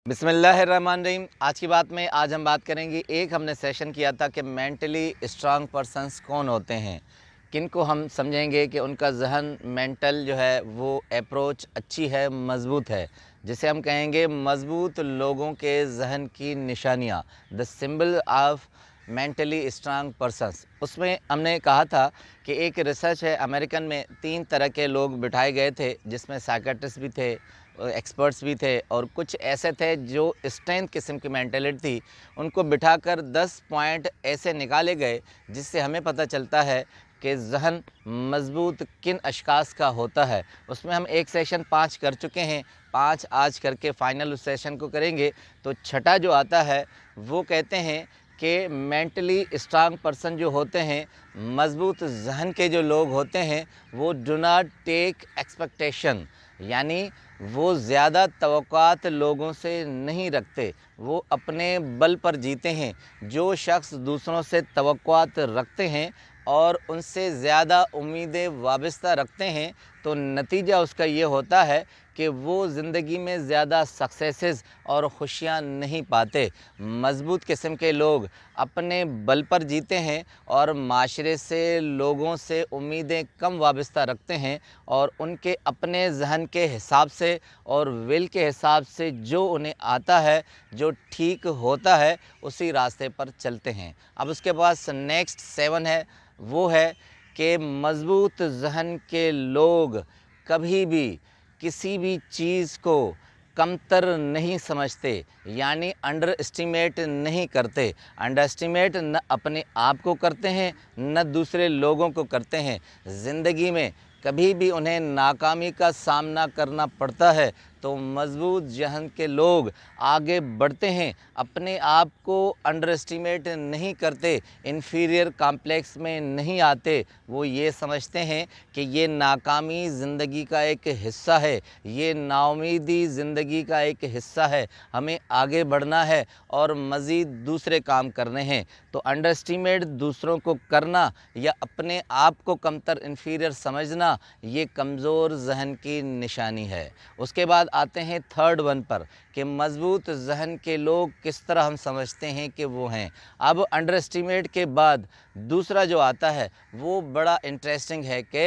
बिस्मिल्लाहिर्रहमानिर्रहीम। आज की बात में आज हम बात करेंगे, एक हमने सेशन किया था कि मेंटली स्ट्रांग पर्सन्स कौन होते हैं, किन को हम समझेंगे कि उनका जहन मेंटल जो है वो अप्रोच अच्छी है, मज़बूत है, जिसे हम कहेंगे मज़बूत लोगों के जहन की निशानियाँ, the symbol of mentally strong persons. उसमें हमने कहा था कि एक रिसर्च है, अमेरिकन में 3 तरह के लोग बिठाए गए थे, जिसमें साइकियाट्रिस्ट भी थे, एक्सपर्ट्स भी थे और कुछ ऐसे थे जो स्ट्रेंथ किस्म की मेंटालिटी थी। उनको बिठाकर 10 पॉइंट ऐसे निकाले गए जिससे हमें पता चलता है कि जहन मज़बूत किन अशख़ास का होता है। उसमें हम एक सेशन 5 कर चुके हैं, 5 आज करके फ़ाइनल उस सेशन को करेंगे। तो छठा जो आता है वो कहते हैं कि मेंटली स्ट्रांग पर्सन जो होते हैं, मज़बूत जहन के जो लोग होते हैं, वो डू नॉट टेक एक्सपेक्टेशन, यानी वो ज़्यादा तवक्कुआत लोगों से नहीं रखते, वो अपने बल पर जीते हैं। जो शख्स दूसरों से तवक्कुआत रखते हैं और उनसे ज़्यादा उम्मीदें वाबस्ता रखते हैं, तो नतीजा उसका ये होता है कि वो ज़िंदगी में ज़्यादा सक्सेसेस और खुशियाँ नहीं पाते। मज़बूत किस्म के लोग अपने बल पर जीते हैं और माशरे से, लोगों से उम्मीदें कम वाबस्ता रखते हैं और उनके अपने जहन के हिसाब से और विल के हिसाब से जो उन्हें आता है, जो ठीक होता है, उसी रास्ते पर चलते हैं। अब उसके पास नेक्स्ट 7 है, वो है कि मज़बूत जहन के लोग कभी भी किसी भी चीज़ को कमतर नहीं समझते, यानी अंडर एस्टिमेट नहीं करते। अंडर एस्टिमेट न अपने आप को करते हैं, न दूसरे लोगों को करते हैं। ज़िंदगी में कभी भी उन्हें नाकामी का सामना करना पड़ता है तो मज़बूत जहन के लोग आगे बढ़ते हैं, अपने आप को अंडर एस्टिमेट नहीं करते, इन्फीरियर कॉम्प्लेक्स में नहीं आते। वो ये समझते हैं कि ये नाकामी ज़िंदगी का एक हिस्सा है, ये नाउमीदी ज़िंदगी का एक हिस्सा है, हमें आगे बढ़ना है और मज़ीद दूसरे काम करने हैं। तो अंडर एस्टिमेट दूसरों को करना या अपने आप को कमतर, इन्फीरियर समझना, ये कमज़ोर जहन की निशानी है। उसके बाद आते हैं थर्ड वन पर कि मज़बूत जहन के लोग किस तरह हम समझते हैं कि वो हैं। अब अंडर एस्टिमेट के बाद दूसरा जो आता है वो बड़ा इंटरेस्टिंग है कि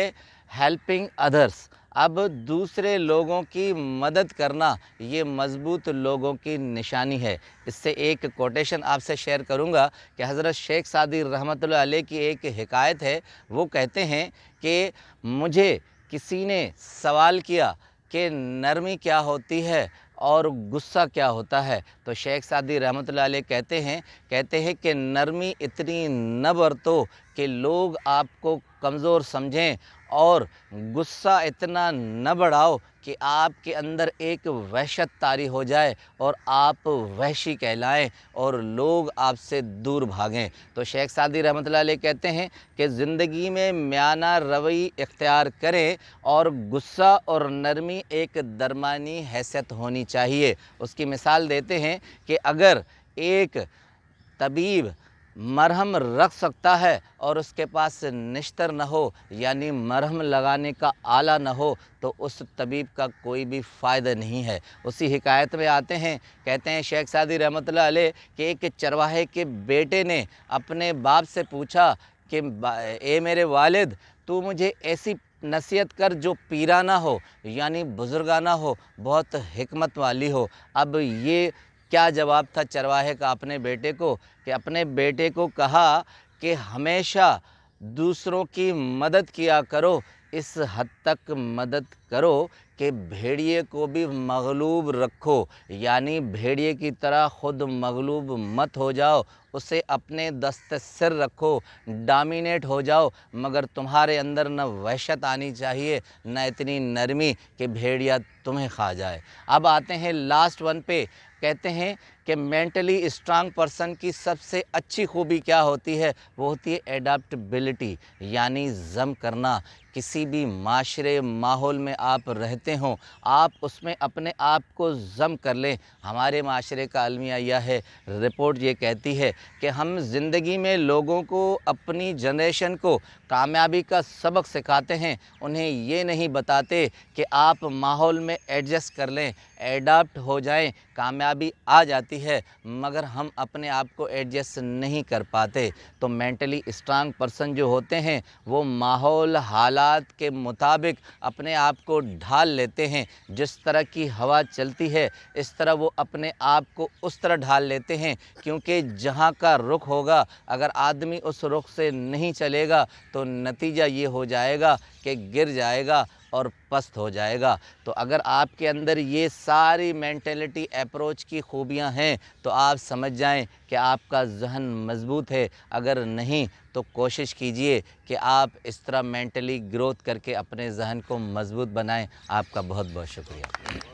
हेल्पिंग अदर्स। अब दूसरे लोगों की मदद करना, ये मज़बूत लोगों की निशानी है। इससे एक कोटेशन आपसे शेयर करूंगा कि हज़रत शेख सादी रहमतुल्लाह अलैह की एक हिकायत है। वो कहते हैं कि मुझे किसी ने सवाल किया कि नरमी क्या होती है और गुस्सा क्या होता है, तो शेख सादी रहमतुल्लाह अलैह कहते हैं कि नरमी इतनी न बरतो कि लोग आपको कमज़ोर समझें और गुस्सा इतना न बढ़ाओ कि आपके अंदर एक वहशत तारी हो जाए और आप वहशी कहलाएं और लोग आपसे दूर भागें। तो शेख सादी रहमतुल्लाह अलैह कहते हैं कि ज़िंदगी में म्याना रवई इख्तियार करें और गुस्सा और नरमी एक दरमानी हैसियत होनी चाहिए। उसकी मिसाल देते हैं कि अगर एक तबीब मरहम रख सकता है और उसके पास निश्तर न हो, यानी मरहम लगाने का आला न हो, तो उस तबीब का कोई भी फ़ायदा नहीं है। उसी हिकायत में आते हैं, कहते हैं शेख सादी रहमतुल्लाह अलैह कि एक चरवाहे के बेटे ने अपने बाप से पूछा कि ए मेरे वालिद, तू मुझे ऐसी नसीहत कर जो पीराना हो, यानी बुज़ुर्गाना हो, बहुत हिकमत वाली हो। अब ये क्या जवाब था चरवाहे का अपने बेटे को, कि अपने बेटे को कहा कि हमेशा दूसरों की मदद किया करो, इस हद तक मदद करो कि भेड़िए को भी मगलूब रखो, यानी भेड़िए की तरह ख़ुद मगलूब मत हो जाओ, उसे अपने दस्त सिर रखो, डामिनेट हो जाओ, मगर तुम्हारे अंदर न वहशत आनी चाहिए, न इतनी नरमी कि भेड़िया तुम्हें खा जाए। अब आते हैं लास्ट वन पे, कहते हैं کہ मेंटली स्ट्रांग पर्सन की सबसे अच्छी खूबी क्या होती है, वो होती है एडाप्टबिलिटी, यानी ज़म करना। किसी भी माशरे माहौल में आप रहते हों, आप उसमें अपने आप को ज़म कर लें। हमारे माशरे का अलमिया यह है, रिपोर्ट ये कहती है कि हम ज़िंदगी में लोगों को, अपनी जनरेशन को कामयाबी का सबक सिखाते हैं, उन्हें ये नहीं बताते कि आप माहौल में एडजस्ट कर लें, एडाप्ट हो जाएं, कामयाबी आ जाती है, मगर हम अपने आप को एडजस्ट नहीं कर पाते। तो मेंटली स्ट्रांग पर्सन जो होते हैं वो माहौल हालात के मुताबिक अपने आप को ढाल लेते हैं। जिस तरह की हवा चलती है इस तरह वो अपने आप को उस तरह ढाल लेते हैं, क्योंकि जहाँ का रुख होगा, अगर आदमी उस रुख से नहीं चलेगा तो नतीजा ये हो जाएगा कि गिर जाएगा और पस्त हो जाएगा। तो अगर आपके अंदर ये सारी मेंटलिटी अप्रोच की खूबियां हैं तो आप समझ जाएं कि आपका ज़हन मज़बूत है। अगर नहीं तो कोशिश कीजिए कि आप इस तरह मेंटली ग्रोथ करके अपने ज़हन को मज़बूत बनाएं। आपका बहुत बहुत शुक्रिया।